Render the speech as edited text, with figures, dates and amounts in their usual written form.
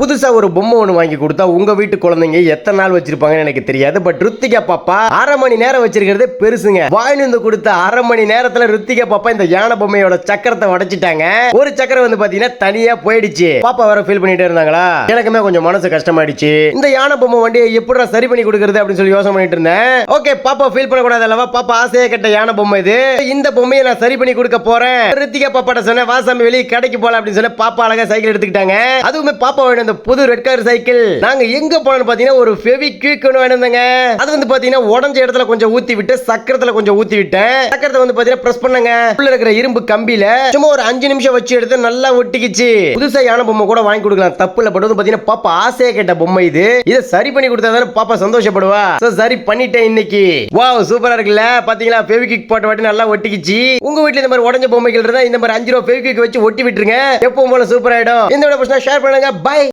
புதுசா ஒரு பொம்மை ஒன்று வாங்கி கொடுத்தா உங்க வீட்டு குழந்தைங்க எத்தனை நாள் வச்சிருப்பாங்கன்னு எனக்கு தெரியாது. பட் ருத்திகா பாப்பா அரை மணி நேரம் வச்சிருக்கிறது பெருசுங்க. வாங்கிட்டு கொடுத்த அரை மணி நேரத்துல ருத்திகா பாப்பா இந்த யானை பொம்மையோட சக்கரத்தை உடைச்சிட்டாங்க. ஒரு சக்கரம் வந்து பாத்தீங்கன்னா தனியா போயிடுச்சு. பாப்பா வேற ஃபீல் பண்ணிட்டே இருந்தாங்களா, எனக்குமே கொஞ்சம் மனசு கஷ்டமாயிடுச்சு. இந்த யானை பொம்மை வண்டியை எப்படி சரி பண்ணி கொடுக்கறது அப்படின்னு சொல்லி யோசனை பண்ணிட்டு இருந்தேன். ஓகே, பாப்பா ஃபீல் பண்ணக்கூடாது அல்லவா, பாப்பா ஆசையா கட்ட யானை பொம்மை இது. இந்த பொம்மையை நான் சரி பண்ணி கொடுக்க போறேன். ருத்திகா பாப்பாட்ட சொன்னேன், வாசாமி வெளியே கடைக்கு போலாம் அப்படின்னு சொன்ன. பாப்பா அழகா சைக்கிள் எடுத்துக்கிட்டாங்க. அதுவுமே பாப்பா அந்த புது ரெட் கலர் சைக்கிள் நாங்க எங்க போனோம்னு பாத்தீங்கன்னா ஒரு ஃபெவிக்விக் ஒன்னு வேணும்ங்க. அது வந்து பாத்தீங்கன்னா உடைஞ்ச இடத்துல கொஞ்சம் ஊத்தி விட்டு சக்கரத்துல கொஞ்சம் ஊத்தி விட்டேன். சக்கரத்தை வந்து பாத்தீங்கன்னா பிரஸ் பண்ணுங்க. உள்ள இருக்கிற இரும்பு கம்பியில சும்மா ஒரு 5 நிமிஷம் வச்சு எடுத்து நல்லா ஒட்டிக்கிச்சு. புதுசா யானை பொம்மை கூட வாங்கி கொடுக்கலாம், தப்பு இல்ல. பட் வந்து பாத்தீங்கன்னா பாப்பா ஆசையா கேட்ட பொம்மை இது. இதை சரி பண்ணி கொடுத்தாதானே பாப்பா சந்தோஷப்படுவா. சரி பண்ணிட்டேன் இன்னைக்கு. வாவ், சூப்பரா இருக்குல்ல. பாத்தீங்களா, ஃபெவிக்விக் போட்ட வாட்டி நல்லா ஒட்டிக்கிச்சு. உங்க வீட்ல இந்த மாதிரி உடைஞ்ச பொம்மைகள் இருந்தா இந்த மாதிரி 5 ரூபாய் ஃபெவிக்விக் வச்சு ஒட்டி விட்டுருங்க. எப்பவும் போல சூப்பர் ஆயிடும். இந்த வீடியோ பிடிச்சா ஷேர் பண்ணுங்க. பை.